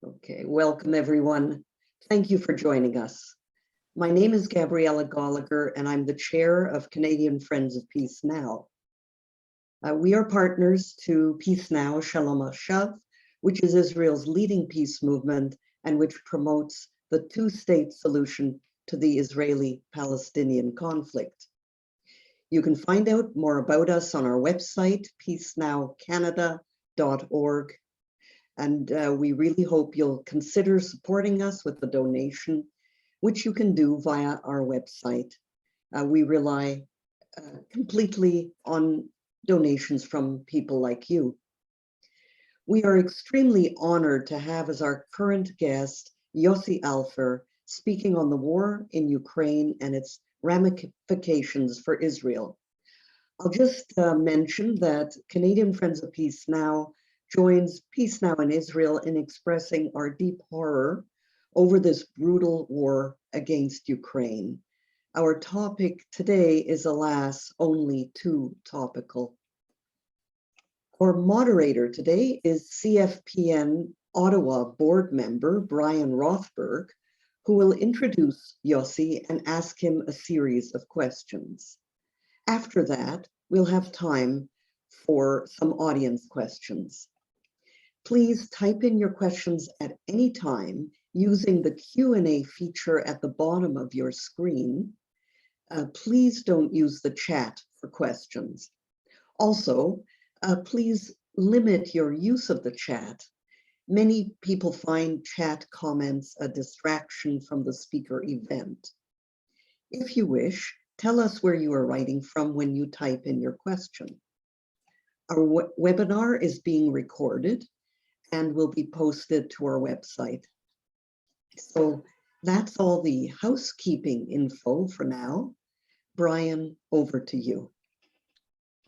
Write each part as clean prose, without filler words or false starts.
Okay, welcome everyone. Thank you for joining us. My name is Gabriela Yossi, and I'm the chair of Canadian Friends of Peace Now. We are partners to Peace Now, Shalom Ashav, which is Israel's leading peace movement and which promotes the two-state solution to the Israeli-Palestinian conflict. You can find out more about us on our website, peacenowcanada.org. And we really hope you'll consider supporting us with a donation, which you can do via our website. We rely completely on donations from people like you. We are extremely honored to have as our current guest, Yossi Alpher, speaking on the war in Ukraine and its ramifications for Israel. I'll just mention that Canadian Friends of Peace Now joins Peace Now in Israel in expressing our deep horror over this brutal war against Ukraine. Our topic today is, alas, only too topical. Our moderator today is CFPN Ottawa board member Brian Rothberg, who will introduce Yossi and ask him a series of questions. After that, we'll have time for some audience questions. Please type in your questions at any time using the Q&A feature at the bottom of your screen. Please don't use the chat for questions. Also, please limit your use of the chat. Many people find chat comments a distraction from the speaker event. If you wish, tell us where you are writing from when you type in your question. Our webinar is being recorded and will be posted to our website. So that's all the housekeeping info for now. Brian, over to you.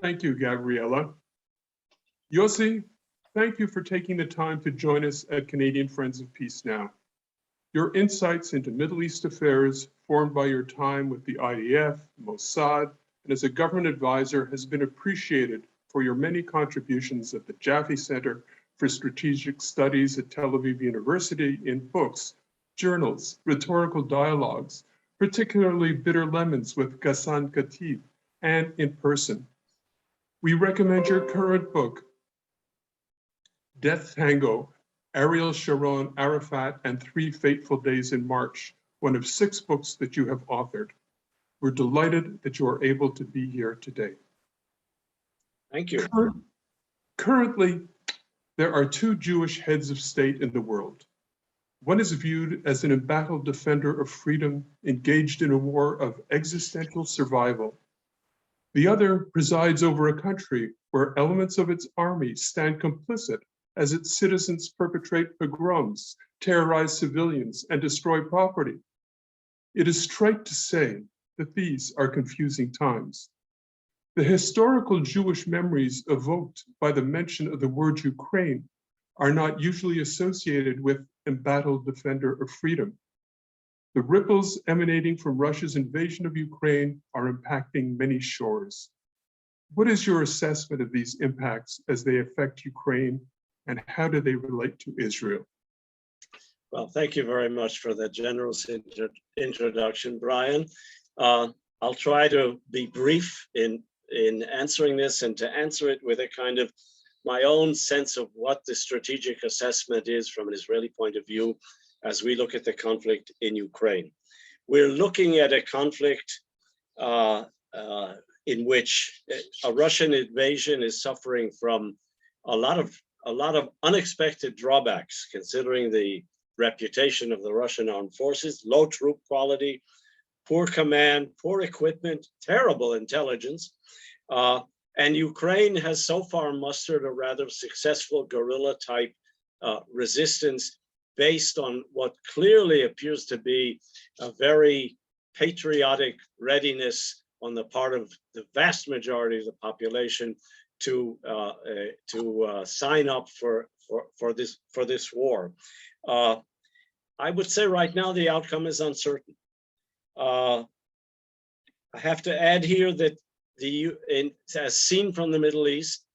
Thank you, Gabriela. Yossi, thank you for taking the time to join us at Canadian Friends of Peace Now. Your insights into Middle East affairs formed by your time with the IDF, Mossad, and as a government advisor has been appreciated for your many contributions at the Jaffee Center for Strategic Studies at Tel Aviv University in books, journals, rhetorical dialogues, particularly Bitterlemons with Ghassan Khatib, and in person. We recommend your current book, Death Tango, Ariel Sharon, Arafat, and 3 Fateful Days in March, one of 6 books that you have authored. We're delighted that you are able to be here today. Thank you. Currently, there are 2 Jewish heads of state in the world. One is viewed as an embattled defender of freedom, engaged in a war of existential survival. The other presides over a country where elements of its army stand complicit as its citizens perpetrate pogroms, terrorize civilians, and destroy property. It is trite to say that these are confusing times. The historical Jewish memories evoked by the mention of the word Ukraine are not usually associated with embattled defender of freedom. The ripples emanating from Russia's invasion of Ukraine are impacting many shores. What is your assessment of these impacts as they affect Ukraine, and how do they relate to Israel? Well, thank you very much for that generous introduction, Brian. I'll try to be brief in answering this and to answer it with a kind of my own sense of what the strategic assessment is from an Israeli point of view as we look at the conflict in Ukraine. We're looking at a conflict in which a Russian invasion is suffering from a lot of unexpected drawbacks, considering the reputation of the Russian armed forces, low troop quality, poor command, poor equipment, terrible intelligence. And Ukraine has so far mustered a rather successful guerrilla type resistance based on what clearly appears to be a very patriotic readiness on the part of the vast majority of the population to sign up for this war. I would say right now the outcome is uncertain. I have to add here that as seen from the Middle East,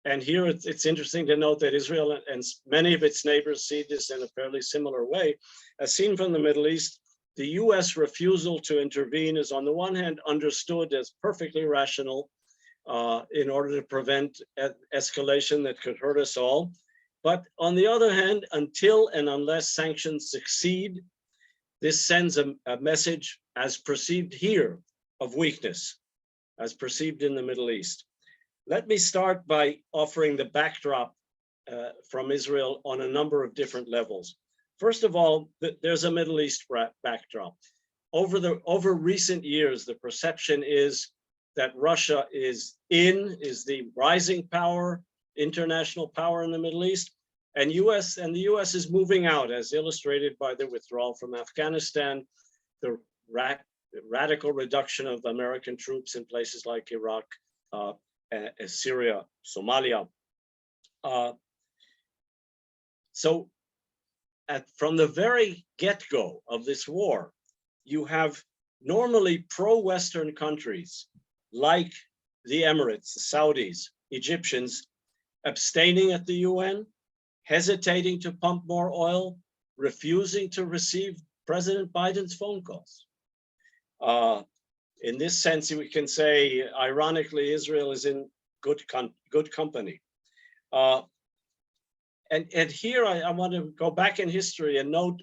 And here it's interesting to note that Israel and many of its neighbors see this in a fairly similar way. As seen from the Middle East, the US refusal to intervene is on the one hand understood as perfectly rational in order to prevent escalation that could hurt us all. But on the other hand, until and unless sanctions succeed, this sends a message as perceived here of weakness, as perceived in the Middle East. Let me start by offering the backdrop from Israel on a number of different levels. First of all, there's a Middle East backdrop. Over recent years, the perception is that Russia is the rising power, international power in the Middle East, and the US is moving out, as illustrated by the withdrawal from Afghanistan, the radical reduction of American troops in places like Iraq, Syria, Somalia. So from the very get-go of this war, you have normally pro-Western countries like the Emirates, the Saudis, Egyptians, abstaining at the UN, hesitating to pump more oil, refusing to receive President Biden's phone calls. In this sense, we can say, ironically, Israel is in good company. And here I want to go back in history and note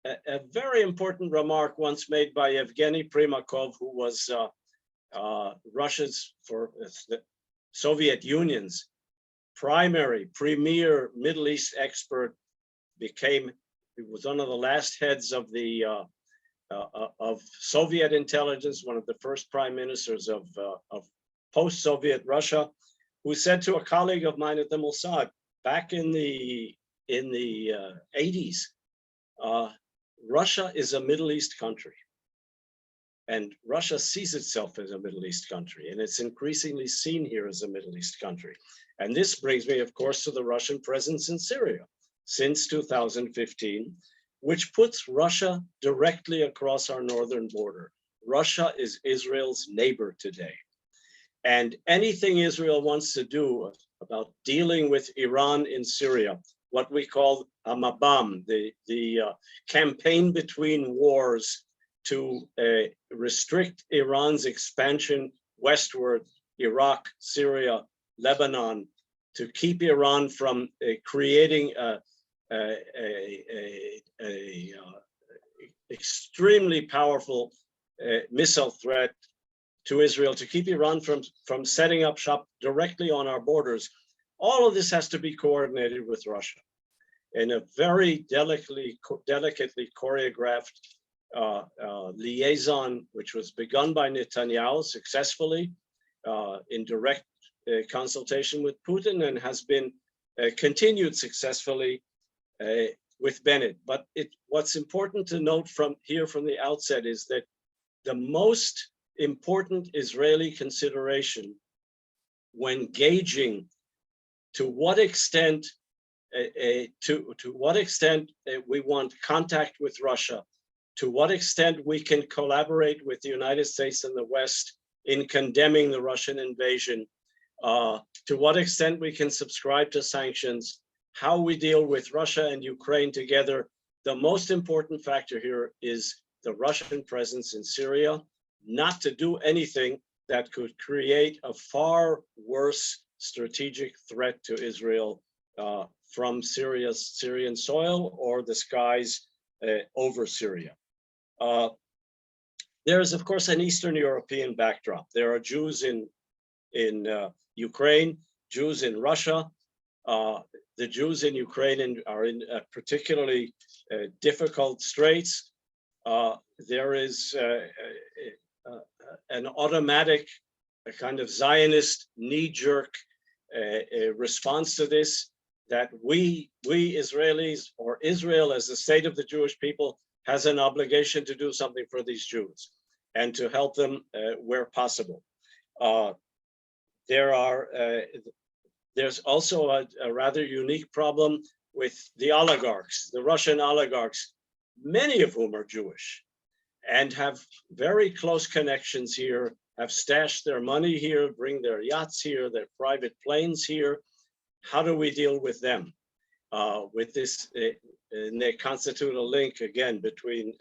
a very important remark once made by Evgeny Primakov, who was Russia's, for the Soviet Union's premier Middle East expert. He was one of the last heads of the of Soviet intelligence, one of the first prime ministers of post-Soviet Russia, who said to a colleague of mine at the Mossad back in the 80s, Russia is a Middle East country. And Russia sees itself as a Middle East country, and it's increasingly seen here as a Middle East country. And this brings me, of course, to the Russian presence in Syria since 2015, which puts Russia directly across our northern border. Russia is Israel's neighbor today. And anything Israel wants to do about dealing with Iran in Syria, what we call Mabam, the campaign between wars to restrict Iran's expansion westward, Iraq, Syria, Lebanon, to keep Iran from creating extremely powerful missile threat to Israel, to keep Iran from setting up shop directly on our borders. All of this has to be coordinated with Russia in a very delicately choreographed liaison, which was begun by Netanyahu successfully in direct consultation with Putin, and has been continued successfully with Bennett. But what's important to note from the outset is that the most important Israeli consideration when gauging to what extent we want contact with Russia, to what extent we can collaborate with the United States and the West in condemning the Russian invasion, to what extent we can subscribe to sanctions, how we deal with Russia and Ukraine together. The most important factor here is the Russian presence in Syria, not to do anything that could create a far worse strategic threat to Israel from Syrian soil or the skies over Syria. There is, of course, an Eastern European backdrop. There are Jews in Ukraine, Jews in Russia. The Jews in Ukraine are in particularly difficult straits. There is an automatic, a kind of Zionist knee-jerk response to this, that we Israelis, or Israel as the state of the Jewish people, has an obligation to do something for these Jews and to help them where possible. There's also a rather unique problem with the oligarchs, the Russian oligarchs, many of whom are Jewish and have very close connections here, have stashed their money here, bring their yachts here, their private planes here. How do we deal with them? With this, and they constitute a link again between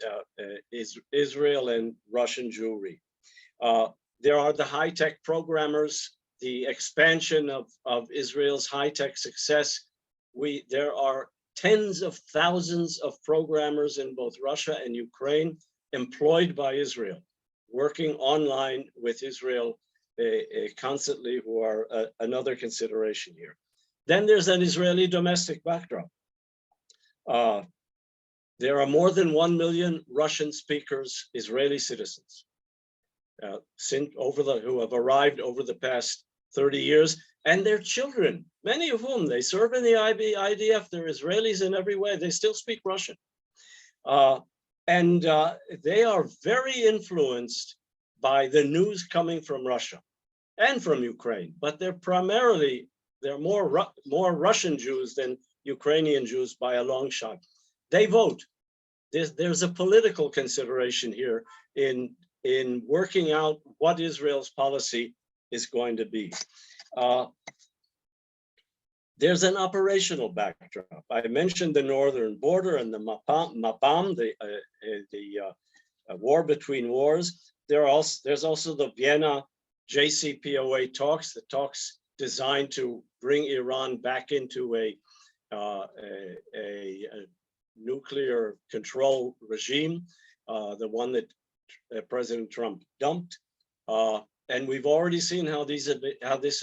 Israel and Russian Jewry. There are the high-tech programmers, the expansion of Israel's high-tech success. There are tens of thousands of programmers in both Russia and Ukraine employed by Israel, working online with Israel constantly, who are another consideration here. Then there's an Israeli domestic backdrop. There are more than 1 million Russian speakers, Israeli citizens, who have arrived over the past 30 years, and their children, many of whom they serve in the IDF, they're Israelis in every way, they still speak Russian. And they are very influenced by the news coming from Russia and from Ukraine, but they're more Russian Jews than Ukrainian Jews by a long shot. They vote. There's a political consideration here in working out what Israel's policy is going to be. There's an operational backdrop. I mentioned the northern border and the Mapam, the war between wars. There's also the Vienna JCPOA talks, the talks designed to bring Iran back into a nuclear control regime, the one that President Trump dumped. And we've already seen how this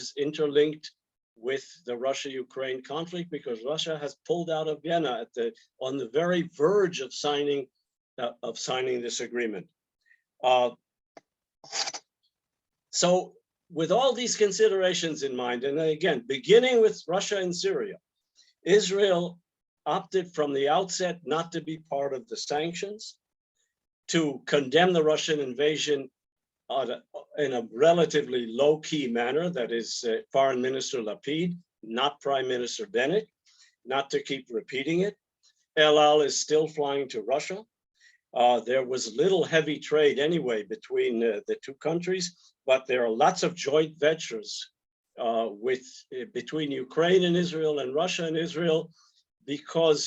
is interlinked with the Russia-Ukraine conflict, because Russia has pulled out of Vienna on the very verge of signing this agreement. So with all these considerations in mind, and again, beginning with Russia and Syria, Israel opted from the outset not to be part of the sanctions, to condemn the Russian invasion in a relatively low-key manner, that is Foreign Minister Lapid, not Prime Minister Bennett, not to keep repeating it. El Al is still flying to Russia. There was little heavy trade anyway between the two countries, but there are lots of joint ventures between Ukraine and Israel and Russia and Israel, because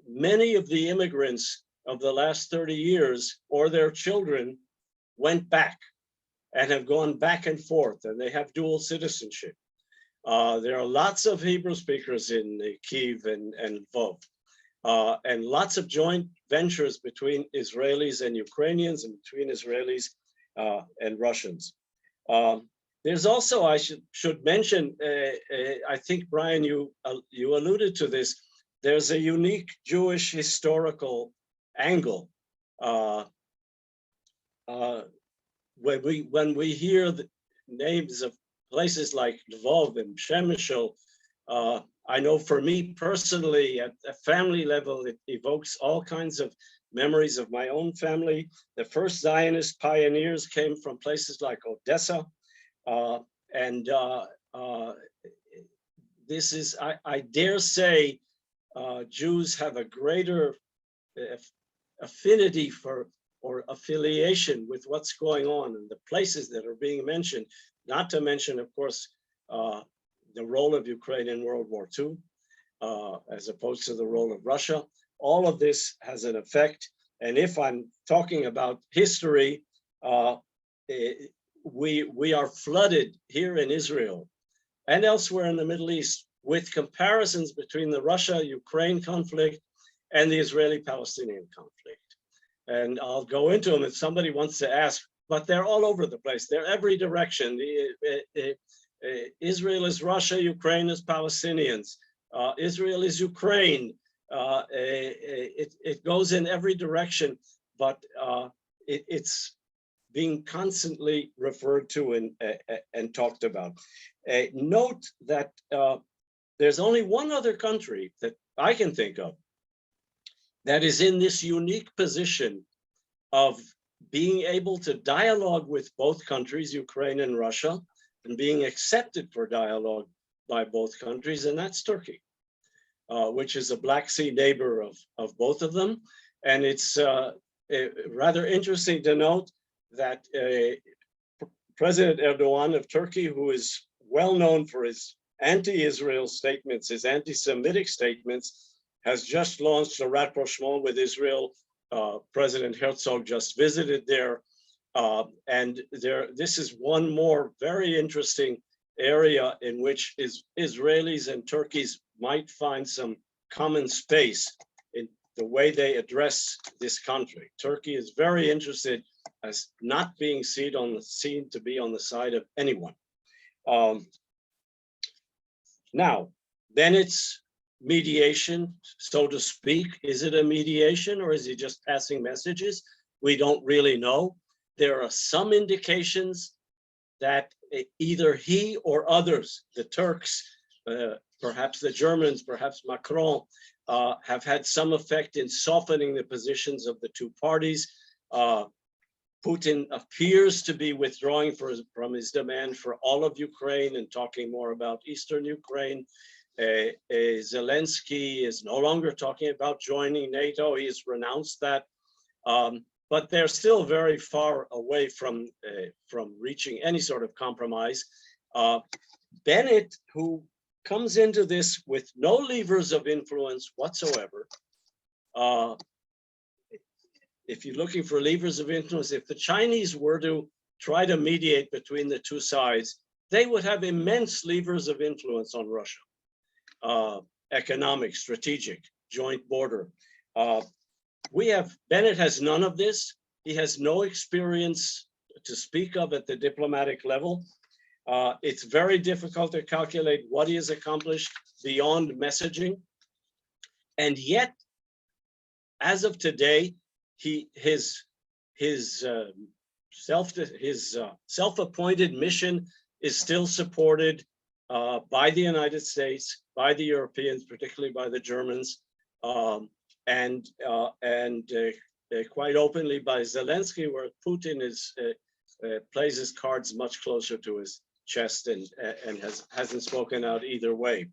many of the immigrants of the last 30 years or their children went back and have gone back and forth, and they have dual citizenship. There are lots of Hebrew speakers in Kyiv and Lvov, and lots of joint ventures between Israelis and Ukrainians and between Israelis and Russians. There's also, I should mention, I think, Brian, you alluded to this, there's a unique Jewish historical angle. When we hear the names of places like Lvov and Przemysl, I know for me personally, at a family level, it evokes all kinds of memories of my own family. The first Zionist pioneers came from places like Odessa. This is, I dare say, Jews have a greater affinity for or affiliation with what's going on in the places that are being mentioned, not to mention, of course, the role of Ukraine in World War II, as opposed to the role of Russia. All of this has an effect. And if I'm talking about history, we are flooded here in Israel and elsewhere in the Middle East with comparisons between the Russia-Ukraine conflict and the Israeli-Palestinian conflict. And I'll go into them if somebody wants to ask, but they're all over the place. They're every direction. Israel is Russia, Ukraine is Palestinians. Israel is Ukraine. It goes in every direction, but it's being constantly referred to and talked about. Note that there's only one other country that I can think of that is in this unique position of being able to dialogue with both countries, Ukraine and Russia, and being accepted for dialogue by both countries, and that's Turkey, which is a Black Sea neighbor of both of them. And it's rather interesting to note that President Erdogan of Turkey, who is well known for his anti-Israel statements, his anti-Semitic statements, has just launched a rapprochement with Israel. President Herzog just visited there. This is one more very interesting area in which Israelis and Turkeys might find some common space in the way they address this country. Turkey is very interested as not being seen to be on the side of anyone. Now, Bennett's mediation, so to speak, is it a mediation or is he just passing messages? We don't really know. There are some indications that either he or others, the Turks, perhaps the Germans, perhaps Macron, have had some effect in softening the positions of the two parties. Putin appears to be withdrawing from his demand for all of Ukraine and talking more about Eastern Ukraine. Zelensky is no longer talking about joining NATO. He has renounced that. But they're still very far away from reaching any sort of compromise. Bennett, who comes into this with no levers of influence whatsoever, if you're looking for levers of influence, if the Chinese were to try to mediate between the two sides, they would have immense levers of influence on Russia. Economic, strategic, joint border. Bennett has none of this. He has no experience to speak of at the diplomatic level. It's very difficult to calculate what he has accomplished beyond messaging. And yet, as of today, his self-appointed mission is still supported by the United States, by the Europeans, particularly by the Germans, and quite openly by Zelensky, where Putin plays his cards much closer to his chest and hasn't spoken out either way.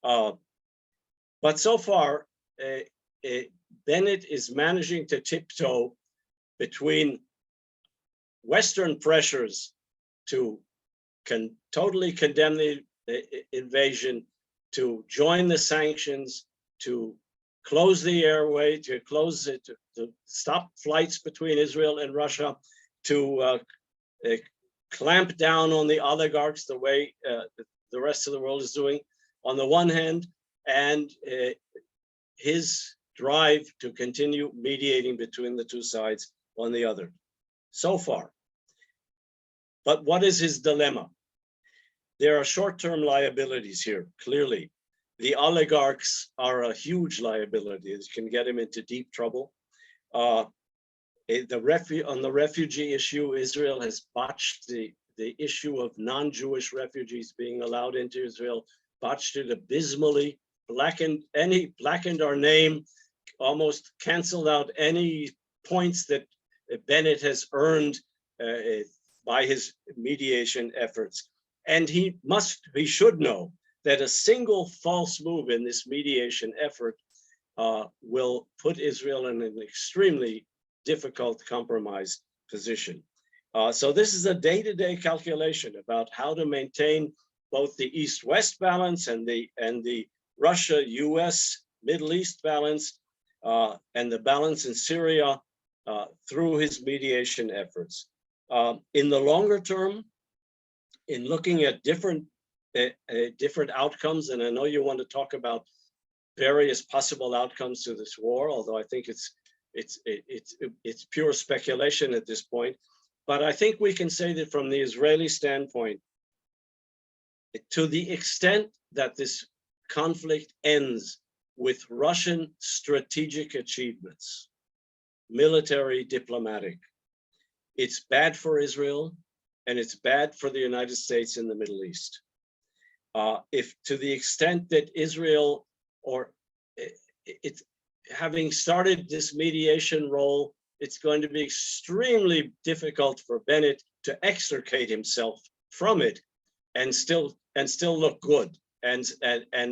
But so far, Bennett is managing to tiptoe between Western pressures to totally condemn the invasion, to join the sanctions, to close the airway, to stop flights between Israel and Russia, to clamp down on the oligarchs the way the rest of the world is doing, on the one hand, and his drive to continue mediating between the two sides on the other, so far. But what is his dilemma? There are short-term liabilities here, clearly. The oligarchs are a huge liability. It can get him into deep trouble. On the refugee issue, Israel has botched the issue of non-Jewish refugees being allowed into Israel, botched it abysmally, blackened our name, almost canceled out any points that Bennett has earned by his mediation efforts. And he should know that a single false move in this mediation effort will put Israel in an extremely difficult compromise position. So this is a day-to-day calculation about how to maintain both the East-West balance and the Russia-US Middle East balance and the balance in Syria through his mediation efforts. In the longer term, in looking at different outcomes, and I know you want to talk about various possible outcomes to this war, although I think it's pure speculation at this point. But I think we can say that from the Israeli standpoint, to the extent that this conflict ends with Russian strategic achievements, military, diplomatic, it's bad for Israel and it's bad for the United States in the Middle East. If to the extent that Israel, or it's having started this mediation role, it's going to be extremely difficult for Bennett to extricate himself from it and still look good and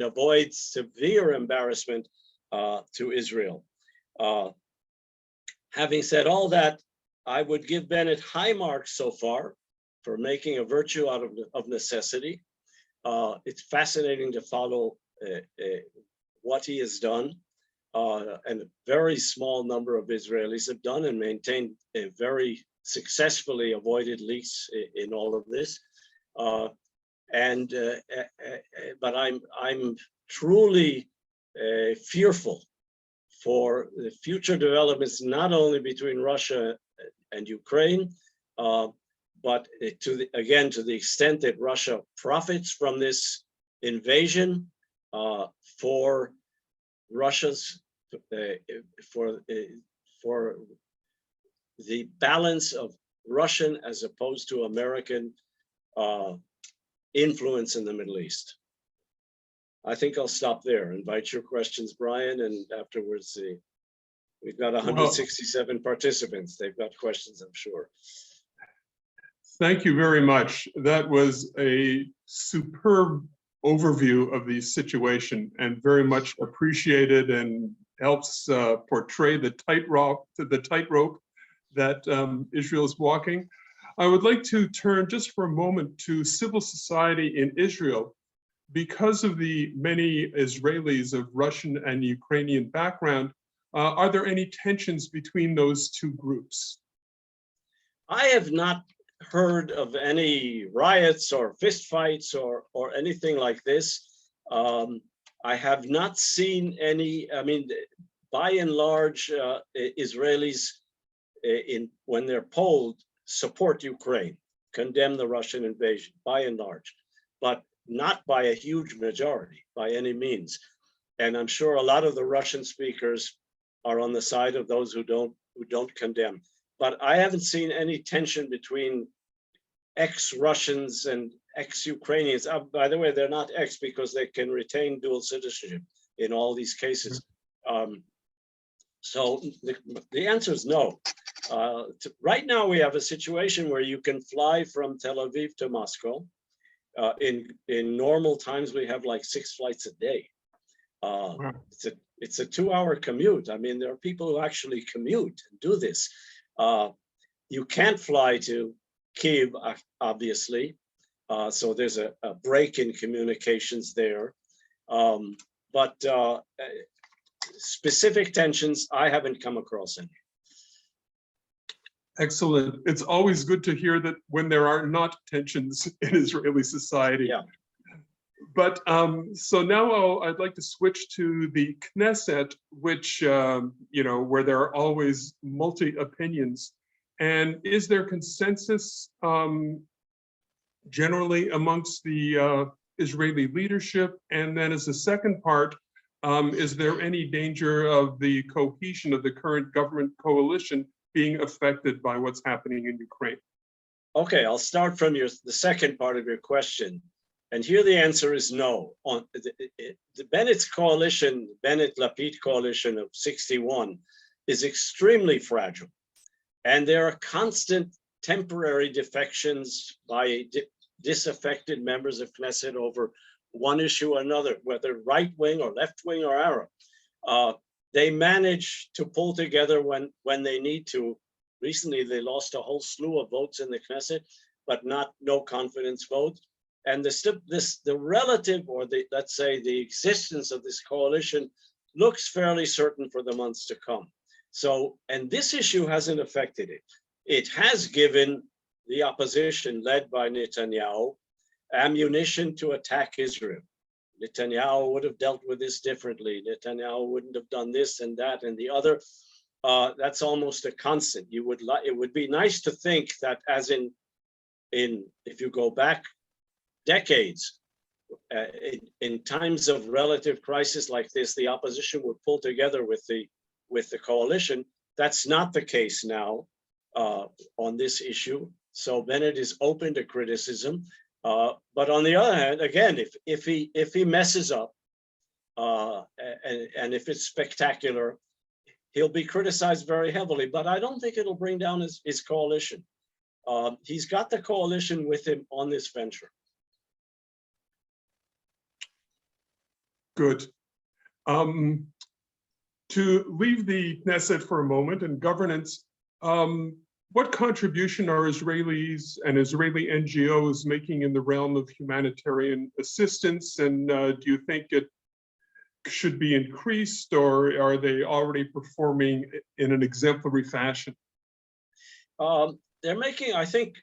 avoid severe embarrassment to Israel. Having said all that, I would give Bennett high marks so far for making a virtue out of necessity. It's fascinating to follow what he has done, and a very small number of Israelis have done and maintained a very successfully avoided leaks in all of this. But I'm truly fearful for the future developments, not only between Russia and Ukraine, but to the extent that Russia profits from this invasion for Russia's for the balance of Russian as opposed to American influence in the Middle East. I think I'll stop there. Invite your questions, Brian, and afterwards we've got 167 participants. They've got questions, I'm sure. Thank you very much. That was a superb overview of the situation and very much appreciated, and helps portray the tightrope that Israel is walking. I would like to turn just for a moment to civil society in Israel. Because of the many Israelis of Russian and Ukrainian background, are there any tensions between those two groups? I have not heard of any riots or fistfights or anything like this. I have not seen any. I mean, by and large, Israelis, when they're polled, support Ukraine, condemn the Russian invasion, by and large, but not by a huge majority, by any means. And I'm sure a lot of the Russian speakers are on the side of those who don't condemn. But I haven't seen any tension between ex-Russians and ex-Ukrainians. By the way, they're not ex because they can retain dual citizenship in all these cases. So the answer is no. Right now, we have a situation where you can fly from Tel Aviv to Moscow. In normal times, we have like 6 flights a day. Wow. It's a 2-hour commute. I mean, there are people who actually commute and do this. You can't fly to Kyiv, obviously. So there's a break in communications there. But specific tensions, I haven't come across any. Excellent. It's always good to hear that when there are not tensions in Israeli society. Yeah. But so now I'd like to switch to the Knesset, which, where there are always multi-opinions. And is there consensus generally amongst the Israeli leadership? And then as a second part, is there any danger of the cohesion of the current government coalition being affected by what's happening in Ukraine? Okay, I'll start from the second part of your question. And here the answer is no. On the Bennett's coalition, Bennett-Lapid coalition of 61 is extremely fragile. And there are constant temporary defections by disaffected members of Knesset over one issue or another, whether right wing or left wing or Arab. They manage to pull together when they need to. Recently, they lost a whole slew of votes in the Knesset, but no confidence vote. And the relative, or let's say the existence of this coalition looks fairly certain for the months to come. So, and this issue hasn't affected it. It has given the opposition led by Netanyahu ammunition to attack Israel. Netanyahu would have dealt with this differently. Netanyahu wouldn't have done this and that and the other. That's almost a constant. It would be nice to think that, as in if you go back decades, in times of relative crisis like this, the opposition would pull together with the coalition. That's not the case now on this issue. So Bennett is open to criticism. But on the other hand, again, if he messes up and if it's spectacular, he'll be criticized very heavily. But I don't think it'll bring down his coalition. He's got the coalition with him on this venture. Good. To leave the Knesset for a moment and governance, What contribution are Israelis and Israeli NGOs making in the realm of humanitarian assistance? And do you think it should be increased, or are they already performing in an exemplary fashion? They're making, I think,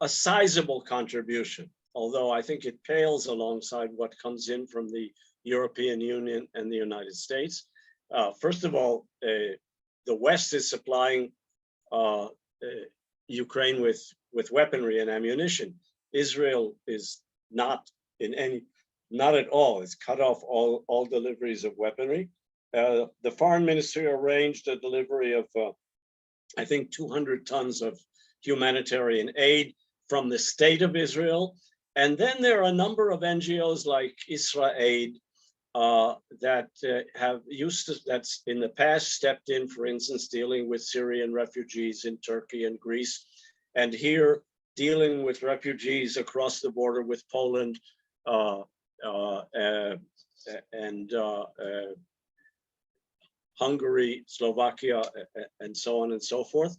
a sizable contribution, although I think it pales alongside what comes in from the European Union and the United States. First of all, the West is supplying Ukraine with weaponry and ammunition. Israel is not at all. It's cut off all deliveries of weaponry. The foreign ministry arranged a delivery of, I think, 200 tons of humanitarian aid from the state of Israel. And then there are a number of NGOs like Israel-Aid that that's in the past stepped in, for instance, dealing with Syrian refugees in Turkey and Greece, and here dealing with refugees across the border with Poland and Hungary, Slovakia, and so on and so forth.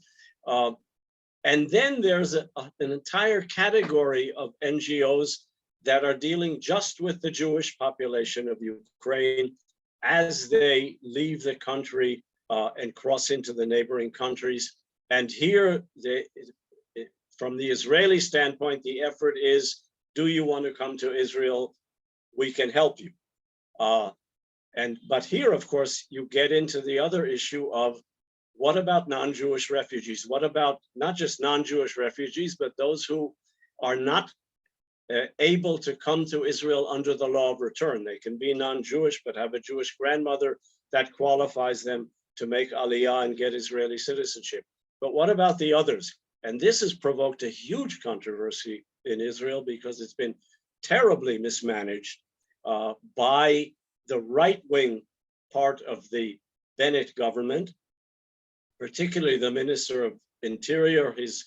And then there's an entire category of NGOs that are dealing just with the Jewish population of Ukraine as they leave the country and cross into the neighboring countries. And here, from the Israeli standpoint, the effort is, do you want to come to Israel? We can help you. But here, of course, you get into the other issue of, what about non-Jewish refugees? What about not just non-Jewish refugees, but those who are not able to come to Israel under the law of return? They can be non-Jewish, but have a Jewish grandmother that qualifies them to make aliyah and get Israeli citizenship. But what about the others? And this has provoked a huge controversy in Israel because it's been terribly mismanaged by the right-wing part of the Bennett government, particularly the Minister of Interior, who's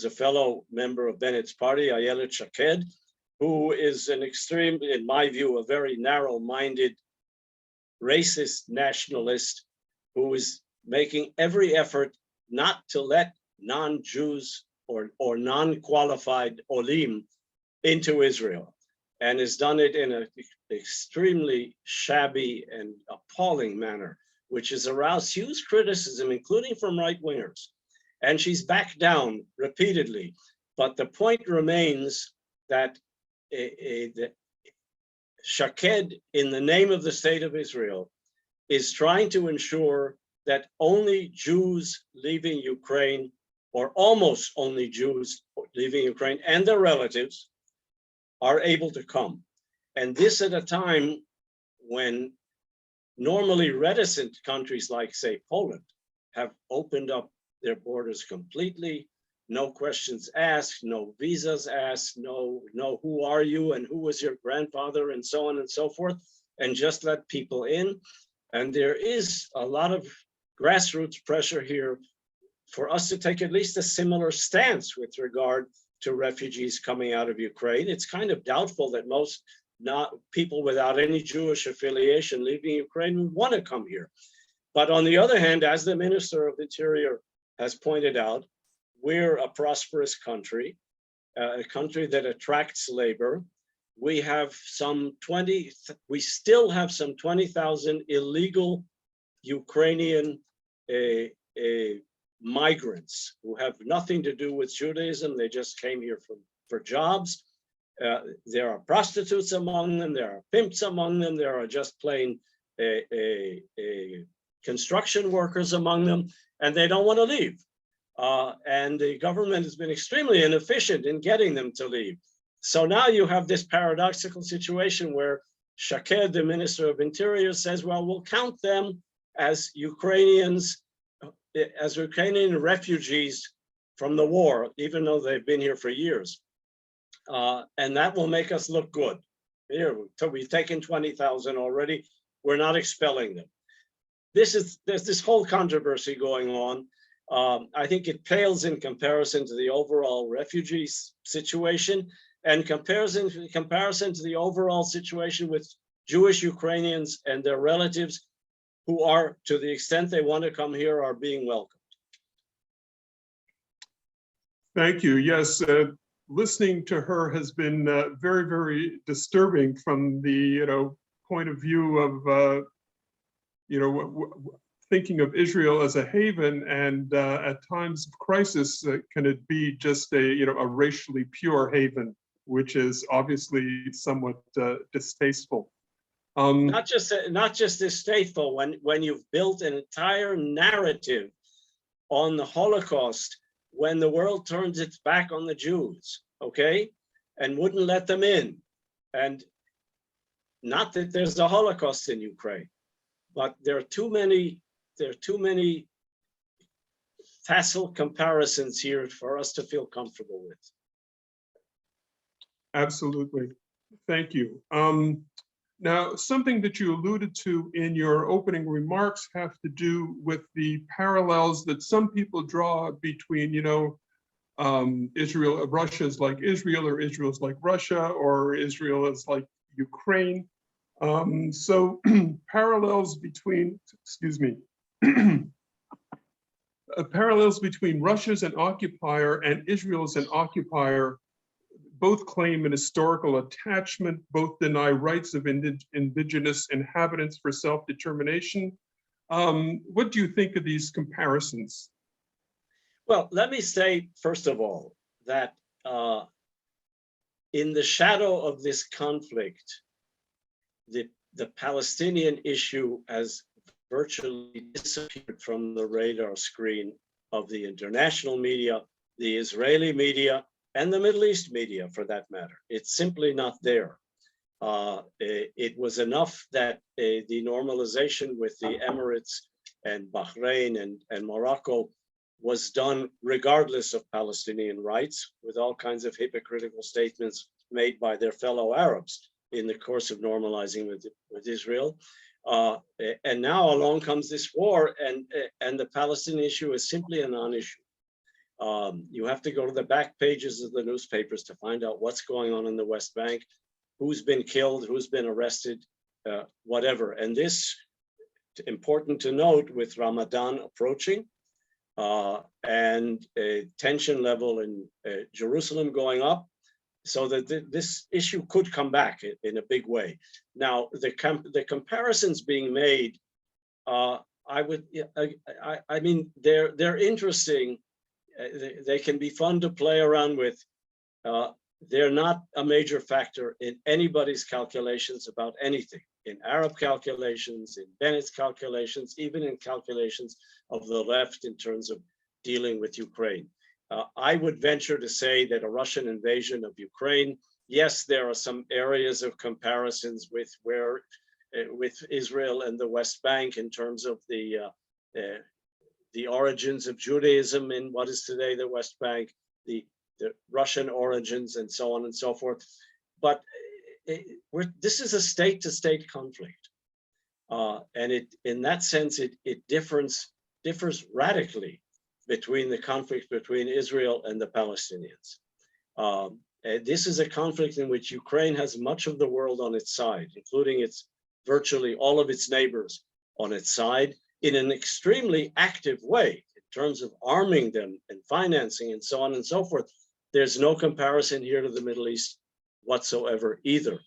a fellow member of Bennett's party, Ariel Sharon, who is an extreme, in my view, a very narrow-minded, racist nationalist who is making every effort not to let non-Jews or non-qualified olim into Israel, and has done it in an extremely shabby and appalling manner, which has aroused huge criticism, including from right-wingers. And she's backed down repeatedly. But the point remains that Shaked, in the name of the state of Israel, is trying to ensure that only Jews leaving Ukraine, or almost only Jews leaving Ukraine and their relatives, are able to come. And this at a time when normally reticent countries like, say, Poland, have opened up their borders completely, no questions asked, no visas asked, no who are you and who was your grandfather and so on and so forth, and just let people in. And there is a lot of grassroots pressure here for us to take at least a similar stance with regard to refugees coming out of Ukraine. It's kind of doubtful that most people without any Jewish affiliation leaving Ukraine would want to come here. But on the other hand, as the Minister of Interior has pointed out, we're a prosperous country, a country that attracts labor. We have we still have some 20,000 illegal Ukrainian migrants who have nothing to do with Judaism. They just came here for jobs. There are prostitutes among them. There are pimps among them. There are just plain construction workers among them, and they don't want to leave. And the government has been extremely inefficient in getting them to leave. So now you have this paradoxical situation where Shaked, the Minister of Interior, says, well, we'll count them as Ukrainian refugees from the war, even though they've been here for years. And that will make us look good. Here, so we've taken 20,000 already. We're not expelling them. There's this whole controversy going on. I think it pales in comparison to the overall refugee situation, and comparison to the overall situation with Jewish Ukrainians and their relatives who are, to the extent they want to come here, are being welcomed. Thank you. Yes, listening to her has been very, very disturbing from the point of view of thinking of Israel as a haven, and at times of crisis, can it be just a racially pure haven, which is obviously somewhat distasteful. Not just distasteful. When you've built an entire narrative on the Holocaust, when the world turns its back on the Jews, okay, and wouldn't let them in, and not that there's a Holocaust in Ukraine, but there are too many facile comparisons here for us to feel comfortable with. Absolutely. Thank you. Now, something that you alluded to in your opening remarks have to do with the parallels that some people draw between, Israel, Russia is like Israel, or Israel is like Russia, or Israel is like Ukraine. So parallels between, parallels between Russia as an occupier and Israel as an occupier both claim an historical attachment, both deny rights of indigenous inhabitants for self-determination. What do you think of these comparisons? Well, let me say, first of all, that in the shadow of this conflict, the Palestinian issue has virtually disappeared from the radar screen of the international media, the Israeli media, and the Middle East media, for that matter. It's simply not there. It was enough that the normalization with the Emirates and Bahrain and Morocco was done regardless of Palestinian rights, with all kinds of hypocritical statements made by their fellow Arabs in the course of normalizing with Israel. And now along comes this war, and the Palestinian issue is simply a non-issue. You have to go to the back pages of the newspapers to find out what's going on in the West Bank, who's been killed, who's been arrested, whatever. And this, important to note, with Ramadan approaching and a tension level in Jerusalem going up, so that this issue could come back in a big way. Now, the comparisons being made, I mean, they're interesting. They can be fun to play around with. They're not a major factor in anybody's calculations about anything, in Arab calculations, in Bennett's calculations, even in calculations of the left in terms of dealing with Ukraine. I would venture to say that a Russian invasion of Ukraine, yes, there are some areas of comparisons with Israel and the West Bank in terms of the origins of Judaism in what is today the West Bank, the Russian origins, and so on and so forth. But this is a state-to-state conflict, and in that sense, it differs radically between the conflict between Israel and the Palestinians. This is a conflict in which Ukraine has much of the world on its side, including virtually all of its neighbors on its side, in an extremely active way in terms of arming them and financing and so on and so forth. There's no comparison here to the Middle East whatsoever either.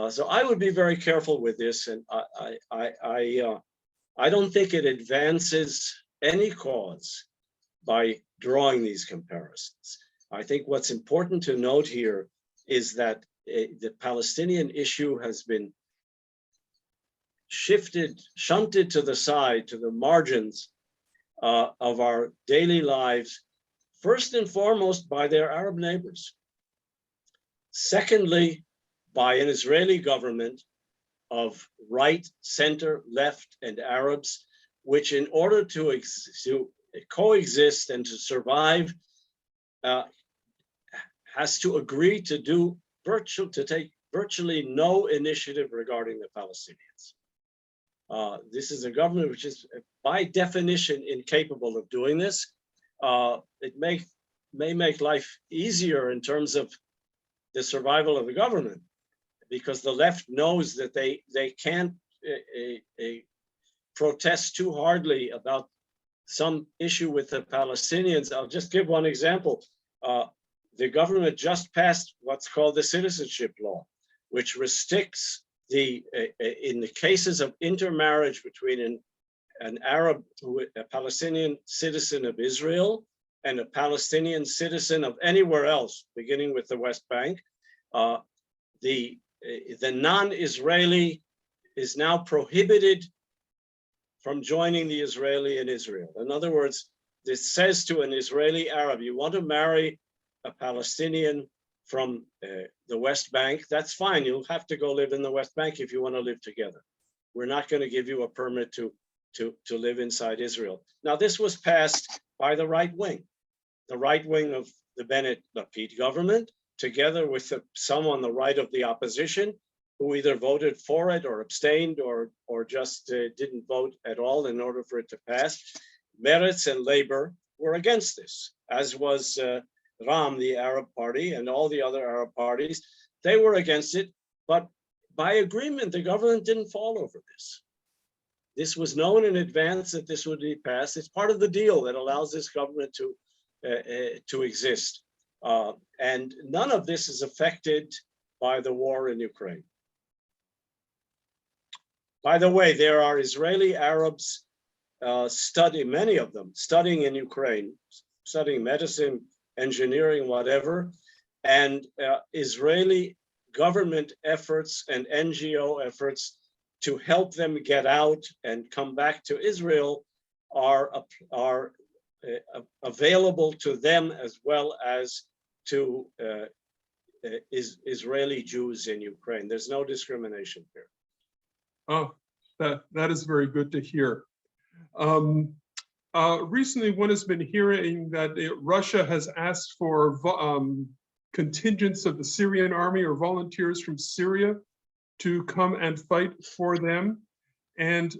So I would be very careful with this, and I don't think it advances any cause by drawing these comparisons. I think what's important to note here is that the Palestinian issue has been shunted to the side, to the margins of our daily lives, first and foremost by their Arab neighbors. Secondly, by an Israeli government of right, center, left, and Arabs, which in order to coexist and to survive, has to agree to take virtually no initiative regarding the Palestinians. This is a government which is by definition incapable of doing this. It may make life easier in terms of the survival of the government, because the left knows that they can't protest too hardly about some issue with the Palestinians. I'll just give one example. the government just passed what's called the citizenship law, which restricts in the cases of intermarriage between an Arab, a Palestinian citizen of Israel, and a Palestinian citizen of anywhere else, beginning with the West Bank, the non-Israeli is now prohibited from joining the Israeli in Israel. In other words, this says to an Israeli Arab, you want to marry a Palestinian from the West Bank, that's fine. You'll have to go live in the West Bank if you want to live together. We're not going to give you a permit to live inside Israel. Now, this was passed by the right wing of the Bennett-Lapid government, together with some on the right of the opposition, who either voted for it or abstained or just didn't vote at all in order for it to pass. Bennetts and Labor were against this, as was Ram, the Arab party, and all the other Arab parties. They were against it, but by agreement, the government didn't fall over this. This was known in advance that this would be passed. It's part of the deal that allows this government to exist. And none of this is affected by the war in Ukraine. By the way, there are Israeli Arabs many of them studying in Ukraine, studying medicine, engineering, whatever, and Israeli government efforts and NGO efforts to help them get out and come back to Israel are available to them as well as to Israeli Jews in Ukraine. There's no discrimination here. Oh, that is very good to hear. Recently, one has been hearing that Russia has asked for contingents of the Syrian army or volunteers from Syria to come and fight for them. And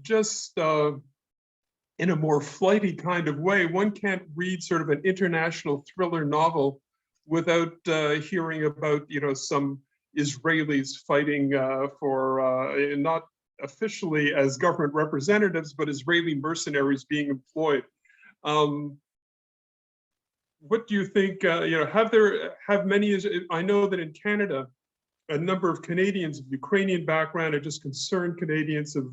just in a more flighty kind of way, one can't read sort of an international thriller novel without hearing about, some Israelis fighting for not officially as government representatives, but Israeli mercenaries being employed. What do you think? Have many? I know that in Canada, a number of Canadians of Ukrainian background or just concerned Canadians have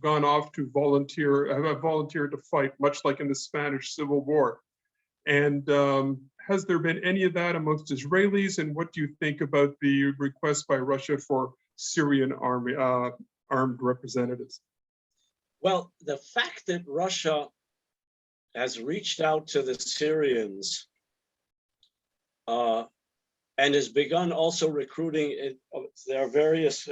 gone off to have volunteered to fight, much like in the Spanish Civil War. And has there been any of that amongst Israelis? And what do you think about the request by Russia for Syrian army armed representatives? Well, the fact that Russia has reached out to the Syrians and has begun also recruiting, there are various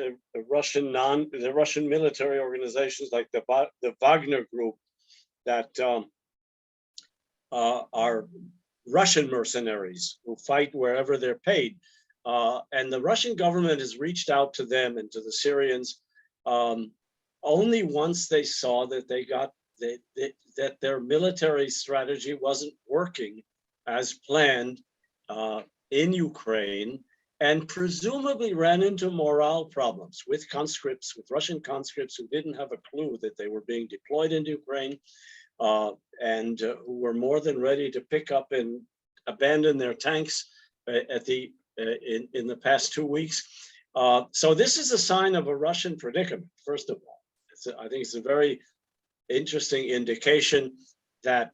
Russian military organizations like the Wagner Group that are Russian mercenaries who fight wherever they're paid. And the Russian government has reached out to them and to the Syrians only once they saw that that their military strategy wasn't working as planned in Ukraine, and presumably ran into morale problems with Russian conscripts who didn't have a clue that they were being deployed into Ukraine, and who were more than ready to pick up and abandon their tanks in the past 2 weeks. So this is a sign of a Russian predicament, first of all. I think it's a very interesting indication that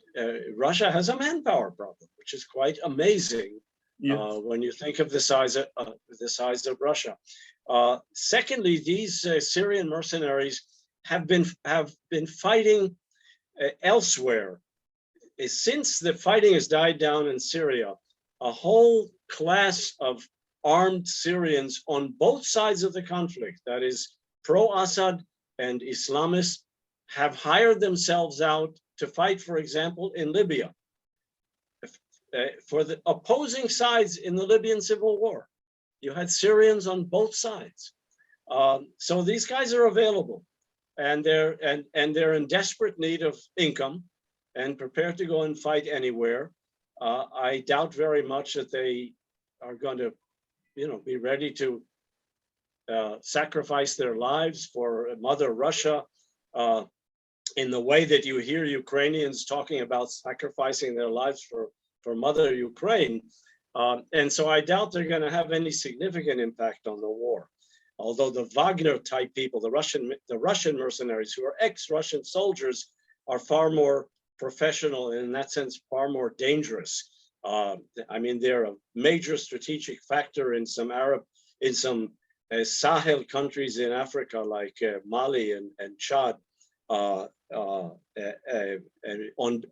Russia has a manpower problem, which is quite amazing. Yes. When you think of the size of Russia. Secondly, these Syrian mercenaries have been fighting elsewhere. Since the fighting has died down in Syria, a whole class of armed Syrians on both sides of the conflict, that is pro-Assad and Islamists, have hired themselves out to fight, for example, in Libya, for the opposing sides in the Libyan civil war. You had Syrians on both sides. So these guys are available, and they're in desperate need of income and prepared to go and fight anywhere. I doubt very much that they are going to, be ready to sacrifice their lives for Mother Russia in the way that you hear Ukrainians talking about sacrificing their lives for Mother Ukraine. And so I doubt they're going to have any significant impact on the war. Although the Wagner type people, the Russian mercenaries who are ex-Russian soldiers are far more professional and in that sense far more dangerous. I mean, they're a major strategic factor in some Sahel countries in Africa like Mali and Chad,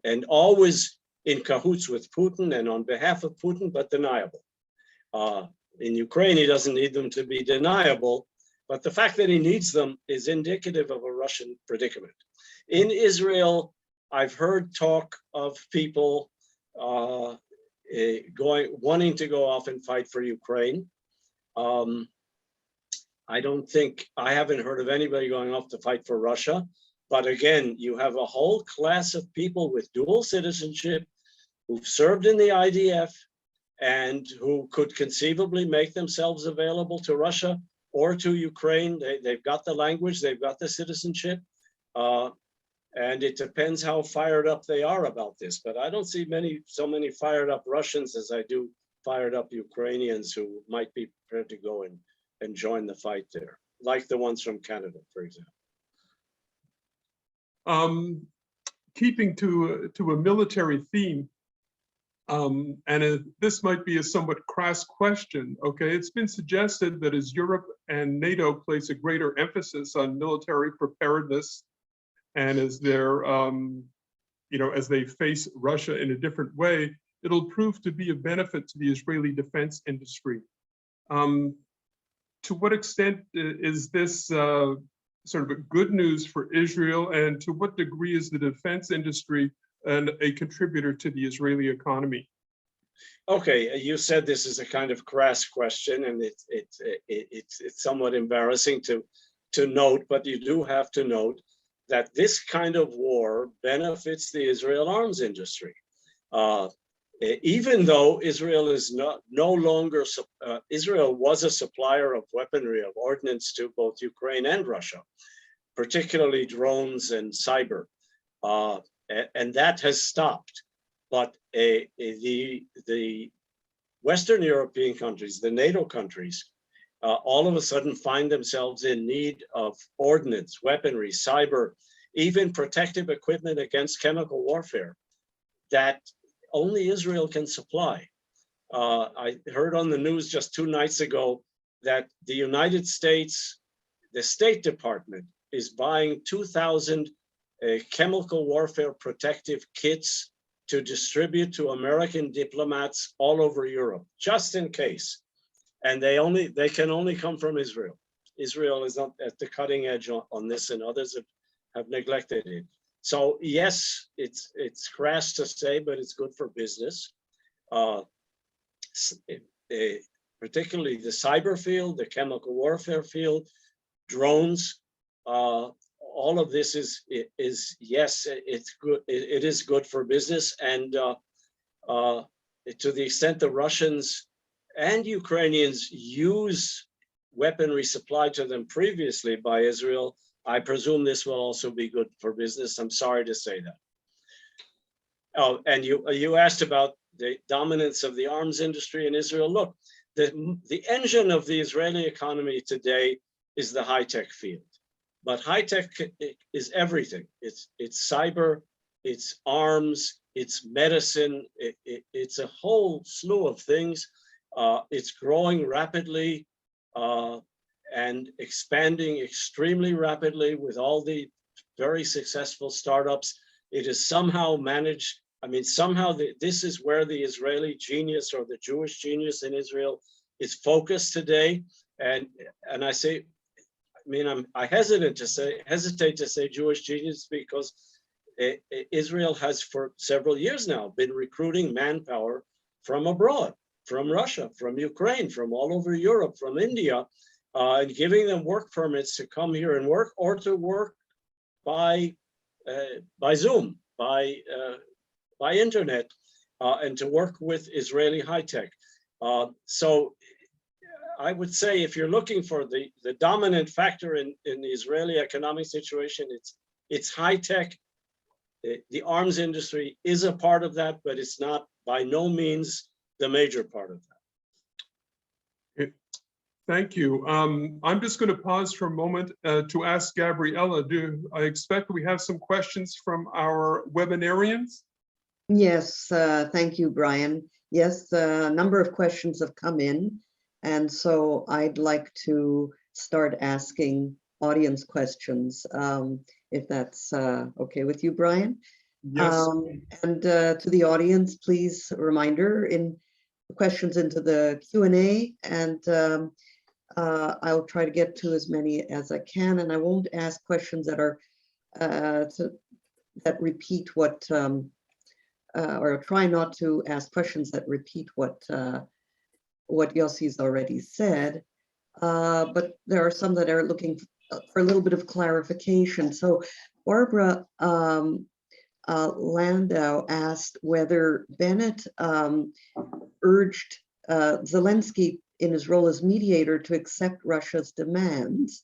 and always in cahoots with Putin and on behalf of Putin, but deniable. In Ukraine, he doesn't need them to be deniable, but the fact that he needs them is indicative of a Russian predicament. In Israel, I've heard talk of people wanting to go off and fight for Ukraine. I haven't heard of anybody going off to fight for Russia. But again, you have a whole class of people with dual citizenship who've served in the IDF and who could conceivably make themselves available to Russia or to Ukraine. They've got the language, they've got the citizenship. And it depends how fired up they are about this. But I don't see so many fired up Russians as I do fired up Ukrainians who might be prepared to go and join the fight there, like the ones from Canada, for example. Keeping to a military theme, this might be a somewhat crass question, okay? It's been suggested that as Europe and NATO place a greater emphasis on military preparedness, and as as they face Russia in a different way, it'll prove to be a benefit to the Israeli defense industry. To what extent is this sort of a good news for Israel, and to what degree is the defense industry a contributor to the Israeli economy? Okay, you said this is a kind of crass question, and it's somewhat embarrassing to note, but you do have to note that this kind of war benefits the Israel arms industry. Even though Israel is no longer, Israel was a supplier of weaponry, of ordnance to both Ukraine and Russia, particularly drones and cyber, and that has stopped. But the Western European countries, the NATO countries, all of a sudden find themselves in need of ordnance, weaponry, cyber, even protective equipment against chemical warfare that only Israel can supply. I heard on the news just 2 nights ago that the United States, the State Department, is buying 2,000 chemical warfare protective kits to distribute to American diplomats all over Europe, just in case. And they can only come from Israel. Israel is not at the cutting edge on this, and others have neglected it. So yes, it's crass to say, but it's good for business. Particularly the cyber field, the chemical warfare field, drones. All of this is yes, it's good. It is good for business, and to the extent the Russians and Ukrainians use weaponry supplied to them previously by Israel, I presume this will also be good for business. I'm sorry to say that. Oh, and you asked about the dominance of the arms industry in Israel. Look, the engine of the Israeli economy today is the high-tech field. But high-tech is everything. It's cyber, it's arms, it's medicine, it's a whole slew of things. It's growing rapidly and expanding extremely rapidly with all the very successful startups. It is somehow managed. I mean, somehow this is where the Israeli genius or the Jewish genius in Israel is focused today. And I say, I mean, I hesitate to say Jewish genius because Israel has for several years now been recruiting manpower from abroad, from Russia, from Ukraine, from all over Europe, from India, and giving them work permits to come here and work, or to work by Zoom, by internet, and to work with Israeli high tech. So I would say if you're looking for the dominant factor in the Israeli economic situation, it's high tech. The arms industry is a part of that, but it's not by no means the major part of that. Thank you. I'm just going to pause for a moment to ask Gabriela, do I expect we have some questions from our webinarians? Yes, thank you, Brian. Yes, a number of questions have come in, and so I'd like to start asking audience questions, if that's okay with you, Brian. Yes. And to the audience, please, a reminder, in questions into the Q&A, and I'll try to get to as many as I can, and I won't ask questions that are that repeat what, or try not to ask questions that repeat what Yossi's already said, but there are some that are looking for a little bit of clarification. So Barbara Landau asked whether Bennett urged Zelensky in his role as mediator to accept Russia's demands,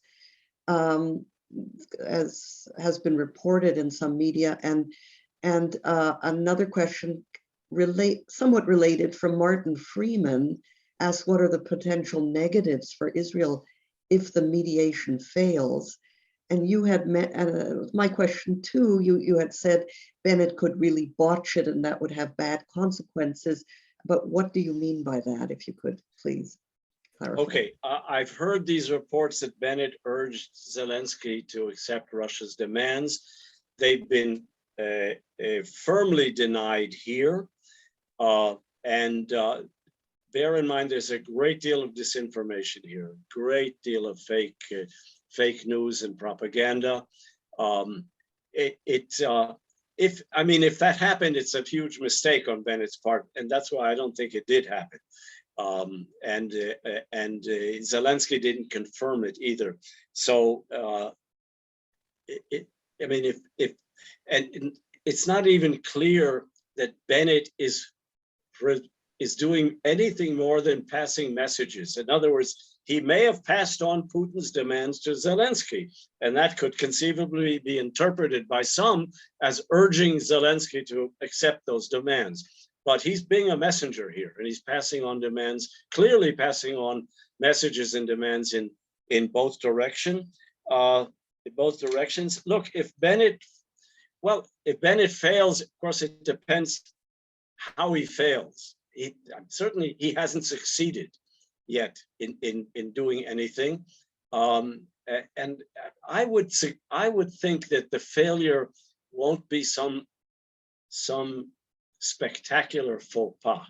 as has been reported in some media. And another question somewhat related from Martin Freeman asked, what are the potential negatives for Israel if the mediation fails? And you had my question too, you had said Bennett could really botch it and that would have bad consequences. But what do you mean by that, if you could please clarify? Okay, I've heard these reports that Bennett urged Zelensky to accept Russia's demands. They've been firmly denied here. Bear in mind, there's a great deal of disinformation here, great deal of fake news and propaganda. If that happened, it's a huge mistake on Bennett's part, and that's why I don't think it did happen. Zelensky didn't confirm it either. So, it's not even clear that Bennett is doing anything more than passing messages. In other words, he may have passed on Putin's demands to Zelensky, and that could conceivably be interpreted by some as urging Zelensky to accept those demands. But he's being a messenger here, and he's passing on demands, clearly passing on messages and demands in both directions. Look, if Bennett fails, of course, it depends how he fails. Certainly, he hasn't succeeded yet in doing anything, and I would think that the failure won't be some spectacular faux pas,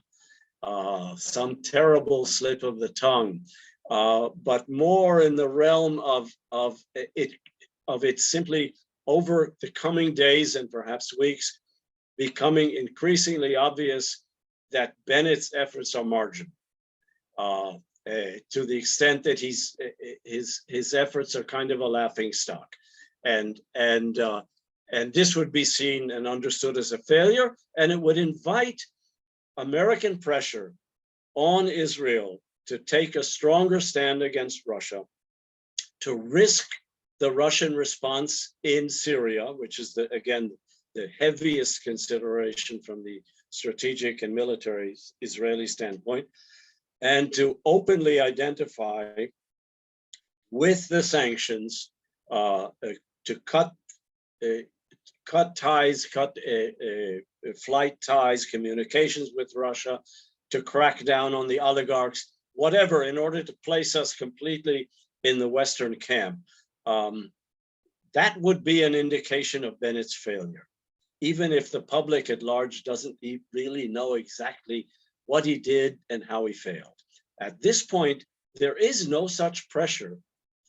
some terrible slip of the tongue, but more in the realm of it simply over the coming days and perhaps weeks becoming increasingly obvious that Bennett's efforts are marginal, to the extent that his efforts are kind of a laughing stock, and this would be seen and understood as a failure, and it would invite American pressure on Israel to take a stronger stand against Russia, to risk the Russian response in Syria, which is again the heaviest consideration from the strategic and military Israeli standpoint, and to openly identify with the sanctions, to cut flight ties, communications with Russia, to crack down on the oligarchs, whatever, in order to place us completely in the Western camp. That would be an indication of Bennett's failure, even if the public at large doesn't really know exactly what he did and how he failed. At this point, there is no such pressure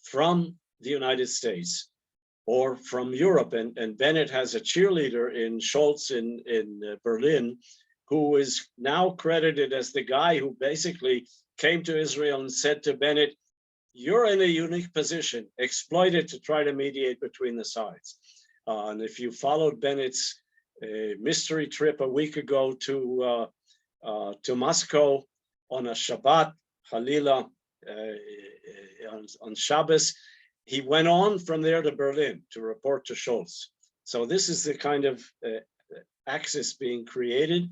from the United States or from Europe. And Bennett has a cheerleader in Scholz in Berlin, who is now credited as the guy who basically came to Israel and said to Bennett, you're in a unique position, exploit it to try to mediate between the sides. And if you followed Bennett's mystery trip a week ago to Moscow on a Shabbat, Halila, on Shabbos, he went on from there to Berlin to report to Scholz. So this is the kind of axis being created.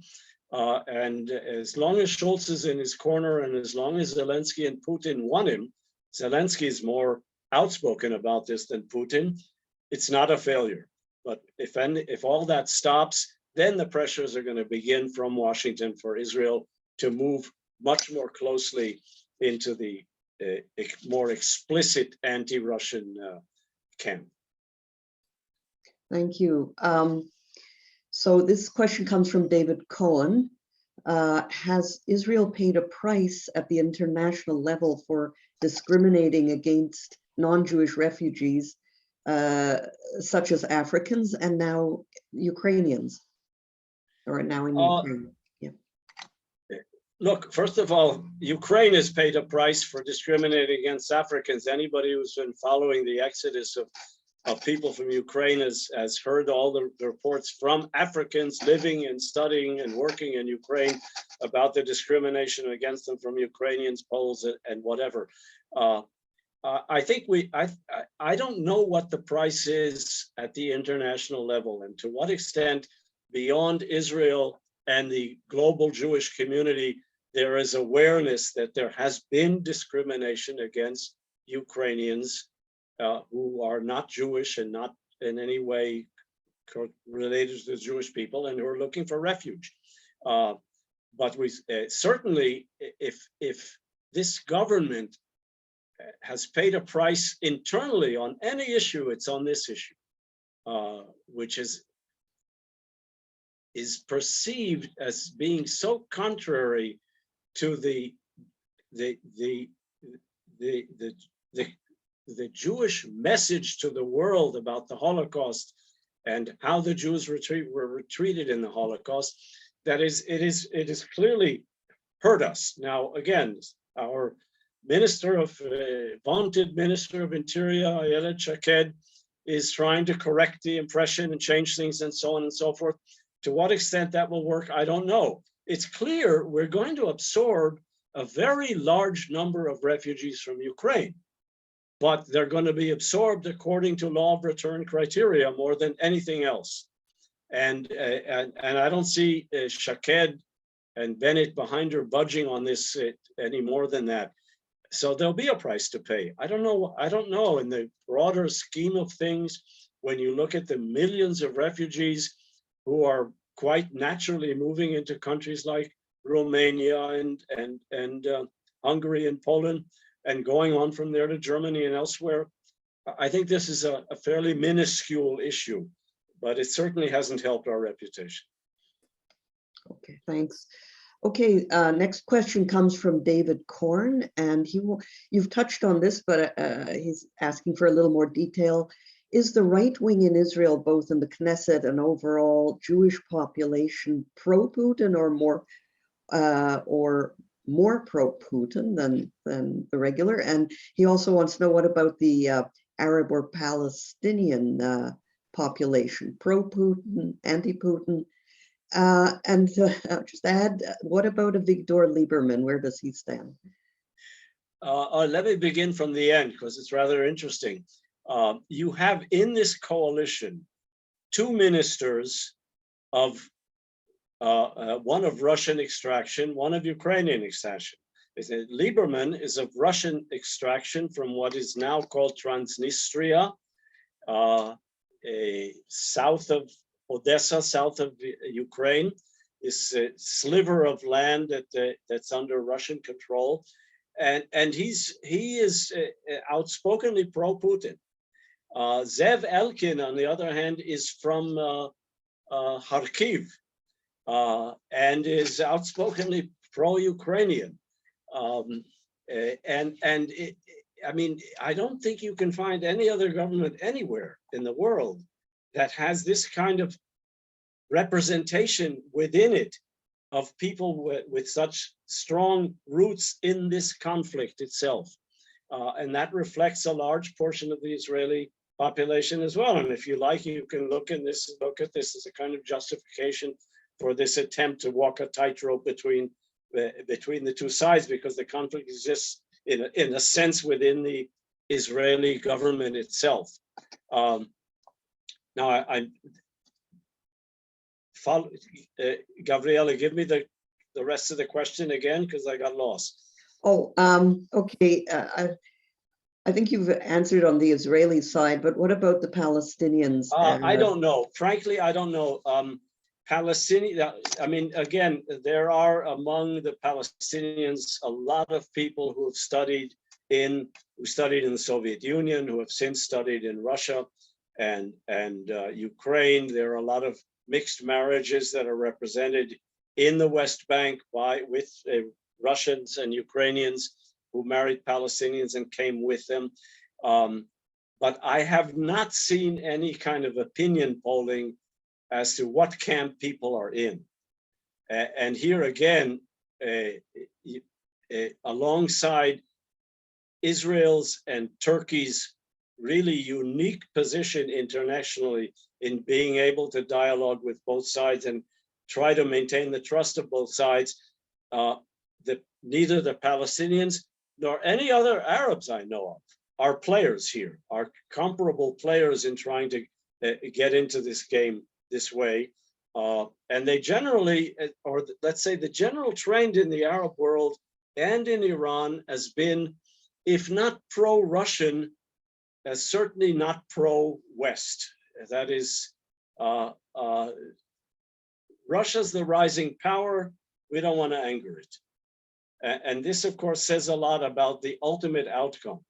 And as long as Scholz is in his corner and as long as Zelensky and Putin want him, Zelensky is more outspoken about this than Putin, it's not a failure. But if all that stops, then the pressures are going to begin from Washington for Israel to move much more closely into the more explicit anti-Russian camp. Thank you. So this question comes from David Cohen. Has Israel paid a price at the international level for discriminating against non-Jewish refugees, such as Africans and now Ukrainians, or now in Ukraine? Yeah. Look, first of all, Ukraine has paid a price for discriminating against Africans. Anybody who's been following the exodus of people from Ukraine has heard all the reports from Africans living and studying and working in Ukraine about the discrimination against them from Ukrainians, Poles, and whatever. I think I don't know what the price is at the international level and to what extent beyond Israel and the global Jewish community, there is awareness that there has been discrimination against Ukrainians who are not Jewish and not in any way related to the Jewish people and who are looking for refuge. But we certainly, if this government has paid a price internally on any issue, it's on this issue, which is perceived as being so contrary to the Jewish message to the world about the Holocaust and how the Jews were treated in the Holocaust, that it is clearly hurt us. Now, again, our vaunted Minister of Interior, Ariel Sharon, is trying to correct the impression and change things and so on and so forth. To what extent that will work, I don't know. It's clear we're going to absorb a very large number of refugees from Ukraine, but they're going to be absorbed according to law of return criteria more than anything else. And I don't see Sharon and Bennett behind her budging on this any more than that. So there'll be a price to pay. I don't know in the broader scheme of things, when you look at the millions of refugees who are quite naturally moving into countries like Romania and Hungary and Poland and going on from there to Germany and elsewhere, I think this is a fairly minuscule issue, but it certainly hasn't helped our reputation. Okay, thanks. Okay, next question comes from David Korn, and you've touched on this, but he's asking for a little more detail. Is the right wing in Israel, both in the Knesset and overall Jewish population, pro-Putin or more pro-Putin than the regular? And he also wants to know, what about the Arab or Palestinian population, pro-Putin, anti-Putin? And just add, what about Avigdor Lieberman? Where does he stand? Let me begin from the end, because it's rather interesting. You have in this coalition two ministers of one of Russian extraction, one of Ukrainian extraction. Lieberman is of Russian extraction from what is now called Transnistria, south of Odessa, south of Ukraine, this sliver of land that's under Russian control, and he is outspokenly pro-Putin. Zev Elkin, on the other hand, is from Kharkiv and is outspokenly pro-Ukrainian. I mean, I don't think you can find any other government anywhere in the world that has this kind of representation within it of people with such strong roots in this conflict itself. And that reflects a large portion of the Israeli population as well. And if you like, you can look at this as a kind of justification for this attempt to walk a tightrope between the two sides, because the conflict exists in a sense within the Israeli government itself. Now, Gabriela, give me the rest of the question again, because I got lost. Oh, okay. I think you've answered on the Israeli side, but what about the Palestinians? I don't know. Frankly, I don't know. Palestinian, I mean, again, there are among the Palestinians a lot of people who have studied in the Soviet Union, who have since studied in Russia and Ukraine. There are a lot of mixed marriages that are represented in the West Bank with Russians and Ukrainians who married Palestinians and came with them. But I have not seen any kind of opinion polling as to what camp people are in. And here again, alongside Israel's and Turkey's really unique position internationally in being able to dialogue with both sides and try to maintain the trust of both sides, neither the Palestinians nor any other Arabs I know of are players here, are comparable players in trying to get into this game this way. And they generally, or let's say the general trend in the Arab world and in Iran has been, if not pro-Russian, certainly not pro-West. That is, Russia's the rising power. We don't want to anger it. And this, of course, says a lot about the ultimate outcome.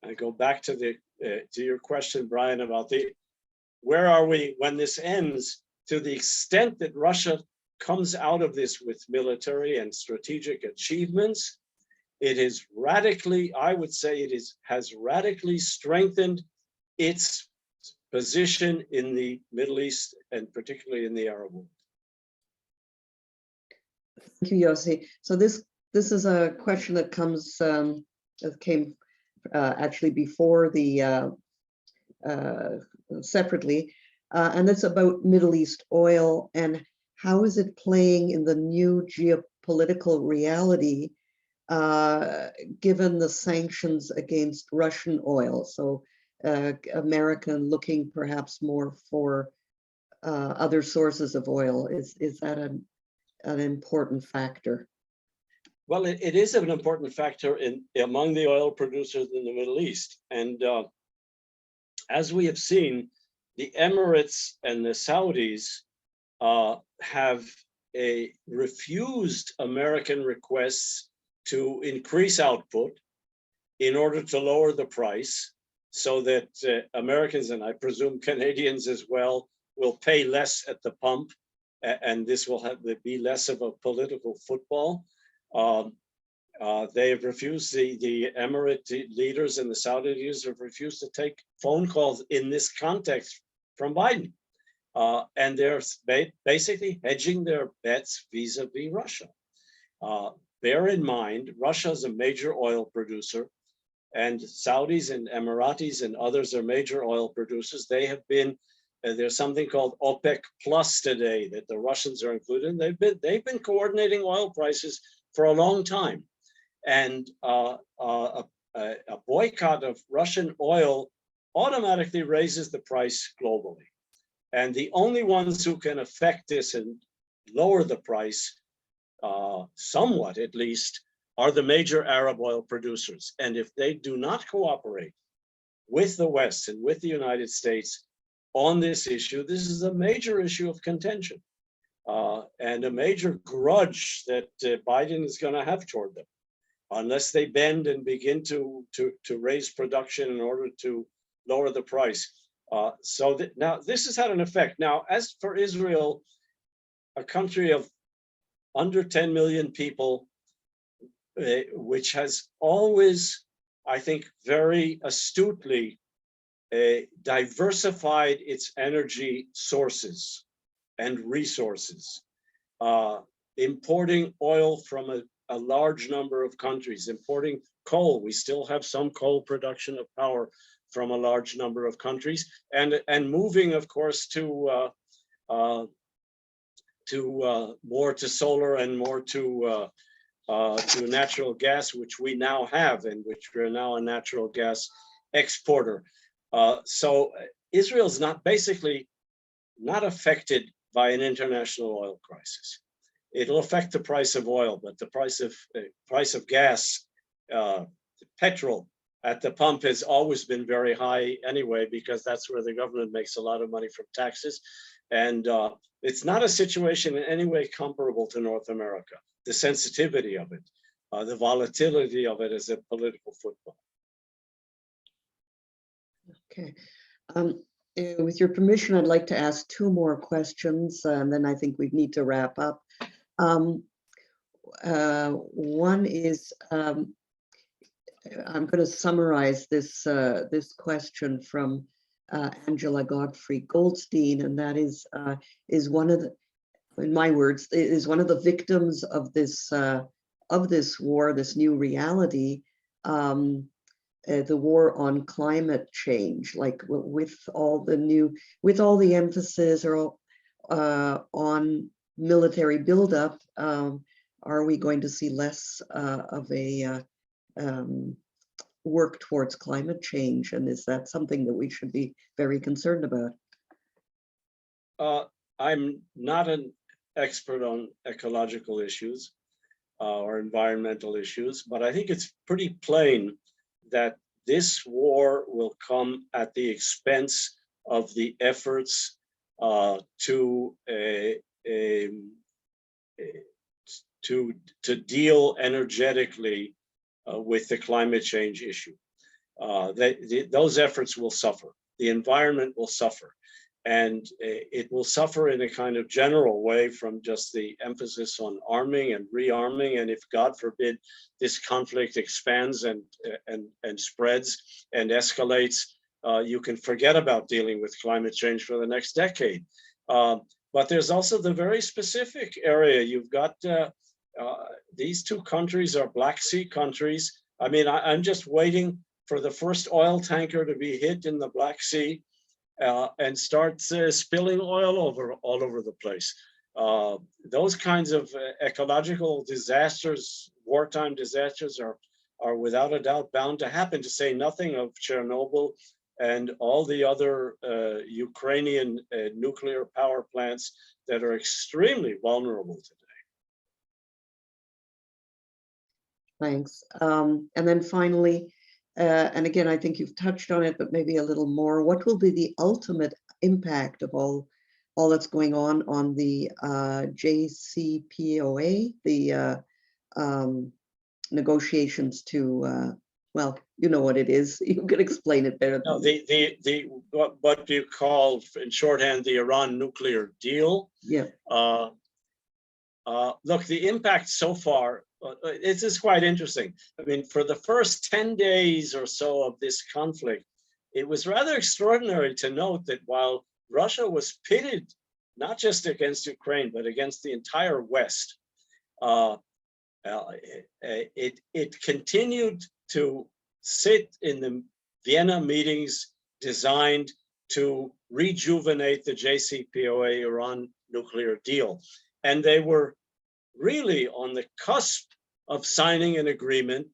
I go back to your question, Brian, about where are we when this ends? To the extent that Russia comes out of this with military and strategic achievements, it is radically, I would say, has radically strengthened its position in the Middle East and particularly in the Arab world. Thank you, Yossi. So this is a question that came actually before the separately, and it's about Middle East oil and how is it playing in the new geopolitical reality given the sanctions against Russian oil. So America looking perhaps more for other sources of oil. Is that an important factor? Well, it is an important factor among the oil producers in the Middle East. And as we have seen, the Emirates and the Saudis have refused American requests to increase output in order to lower the price so that Americans, and I presume Canadians as well, will pay less at the pump, and this will be less of a political football. They have refused, the Emirate leaders and the Saudi leaders have refused to take phone calls in this context from Biden. And they're basically hedging their bets vis-a-vis Russia. Bear in mind, Russia is a major oil producer, and Saudis and Emiratis and others are major oil producers. They have been, there's something called OPEC Plus today that the Russians are included in. They've been coordinating oil prices for a long time. And a boycott of Russian oil automatically raises the price globally. And the only ones who can affect this and lower the price, somewhat at least, are the major Arab oil producers. And if they do not cooperate with the West and with the United States on this issue, this is a major issue of contention and a major grudge that Biden is going to have toward them, unless they bend and begin to raise production in order to lower the price. Now this has had an effect. Now, as for Israel, a country of under 10 million people, which has always, I think, very astutely diversified its energy sources and resources, importing oil from a large number of countries, importing coal. We still have some coal production of power from a large number of countries, and moving, of course, to more to solar and more to natural gas, which we now have, and which we're now a natural gas exporter. So Israel's basically not affected by an international oil crisis. It'll affect the price of oil, but the price of gas, petrol at the pump has always been very high anyway, because that's where the government makes a lot of money from taxes. And it's not a situation in any way comparable to North America. The sensitivity of it, the volatility of it as a political football. Okay. With your permission, I'd like to ask two more questions, and then I think we need to wrap up. One is, I'm going to summarize this question from Angela Godfrey Goldstein, and that is one of the, in my words, is one of the victims of this war, this new reality, the war on climate change, like with all the emphasis on military buildup. Are we going to see less of a work towards climate change? And is that something that we should be very concerned about? I'm not an expert on ecological issues or environmental issues, but I think it's pretty plain that this war will come at the expense of the efforts to deal energetically with the climate change issue. Those efforts will suffer. The environment will suffer. And it will suffer in a kind of general way from just the emphasis on arming and rearming. And if, God forbid, this conflict expands and spreads and escalates, you can forget about dealing with climate change for the next decade. But there's also the very specific area. You've got these two countries are Black Sea countries. I mean, I'm just waiting for the first oil tanker to be hit in the Black Sea and starts spilling oil all over the place. Those kinds of ecological disasters, wartime disasters, are without a doubt bound to happen, to say nothing of Chernobyl and all the other Ukrainian nuclear power plants that are extremely vulnerable today. Thanks. And then finally, and again, I think you've touched on it, but maybe a little more. What will be the ultimate impact of all that's going on the JCPOA, the negotiations to, well, you know what it is. You can explain it better. No, what you call in shorthand the Iran nuclear deal. Yeah. Look, the impact so far. It is quite interesting. I mean, for the first 10 days or so of this conflict, it was rather extraordinary to note that while Russia was pitted not just against Ukraine, but against the entire West, it continued to sit in the Vienna meetings designed to rejuvenate the JCPOA Iran nuclear deal. And they were really on the cusp of signing an agreement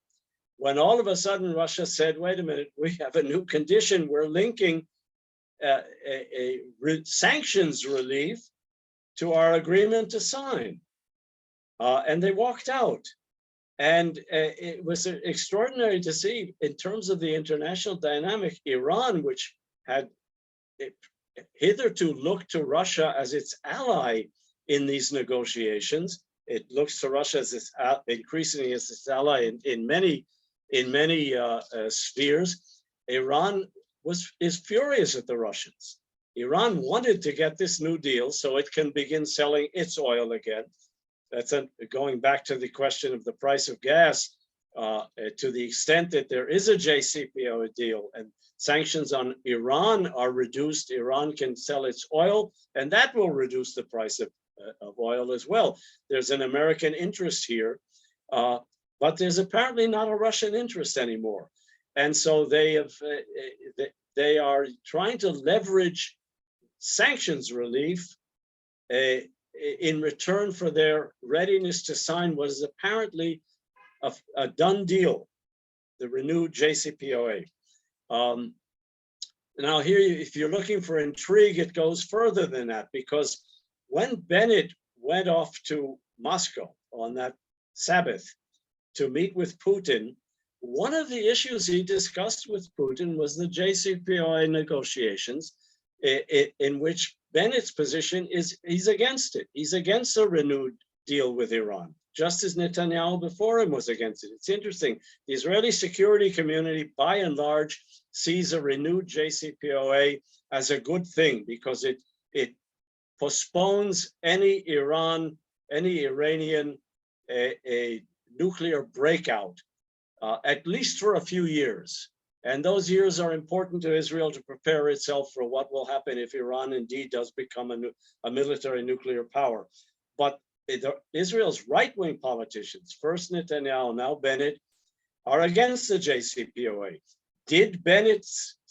when all of a sudden Russia said, wait a minute, we have a new condition. We're linking sanctions relief to our agreement to sign. And they walked out. And it was extraordinary to see in terms of the international dynamic, Iran, which had hitherto looked to Russia as its ally in these negotiations. It looks to Russia as its increasingly as its ally in many spheres. Iran is furious at the Russians. Iran wanted to get this new deal so it can begin selling its oil again. That's going back to the question of the price of gas. To the extent that there is a JCPOA deal and sanctions on Iran are reduced, Iran can sell its oil, and that will reduce the price of oil as well. There's an American interest here, but there's apparently not a Russian interest anymore. And so they are trying to leverage sanctions relief in return for their readiness to sign what is apparently a done deal, the renewed JCPOA. Now here, if you're looking for intrigue, it goes further than that, because when Bennett went off to Moscow on that Sabbath to meet with Putin, one of the issues he discussed with Putin was the JCPOA negotiations, in which Bennett's position is he's against it. He's against a renewed deal with Iran, just as Netanyahu before him was against it. It's interesting. The Israeli security community, by and large, sees a renewed JCPOA as a good thing because it postpones any Iranian a nuclear breakout, at least for a few years. And those years are important to Israel to prepare itself for what will happen if Iran indeed does become a military nuclear power. But Israel's right-wing politicians, first Netanyahu, now Bennett, are against the JCPOA. Did Bennett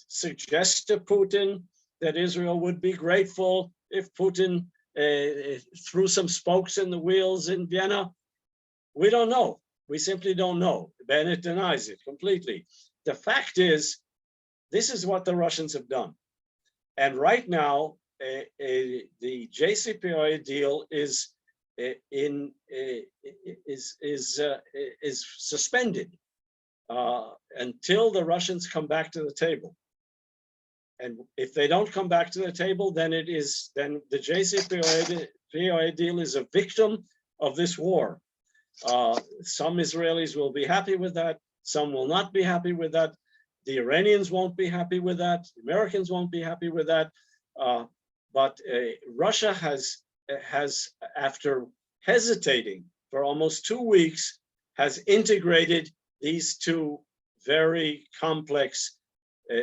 suggest to Putin that Israel would be grateful if Putin threw some spokes in the wheels in Vienna? We don't know. We simply don't know. Bennett denies it completely. The fact is, this is what the Russians have done. And right now, the JCPOA deal is suspended until the Russians come back to the table. And if they don't come back to the table, then the JCPOA deal is a victim of this war. Some Israelis will be happy with that. Some will not be happy with that. The Iranians won't be happy with that. The Americans won't be happy with that. But Russia has, after hesitating for almost 2 weeks, has integrated these two very complex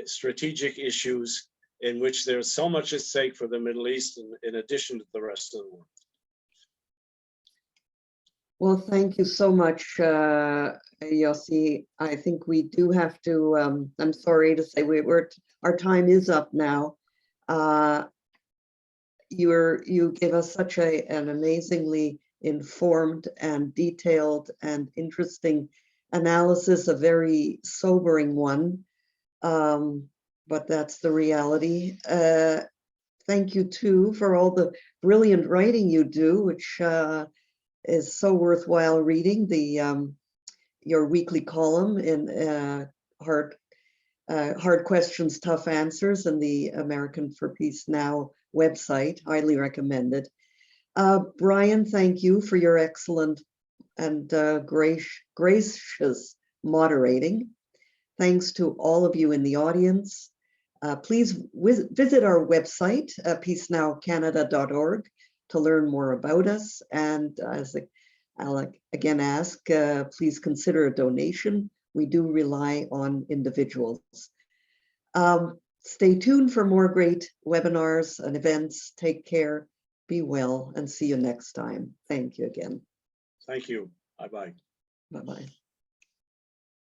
strategic issues in which there's so much at stake for the Middle East in addition to the rest of the world. Well, thank you so much, Yossi. I think we do have to, I'm sorry to say our time is up now. You gave us such an amazingly informed and detailed and interesting analysis, a very sobering one, but that's the reality. Thank you too for all the brilliant writing you do, which is so worthwhile reading. Your weekly column in Hard Questions, Tough Answers, and the American for Peace Now website, highly recommended. Brian, thank you for your excellent and gracious moderating. Thanks to all of you in the audience. Please visit our website, peacenowcanada.org, to learn more about us. And as I'll again ask, please consider a donation. We do rely on individuals. Stay tuned for more great webinars and events. Take care, be well, and see you next time. Thank you again. Thank you. Bye-bye. Bye-bye.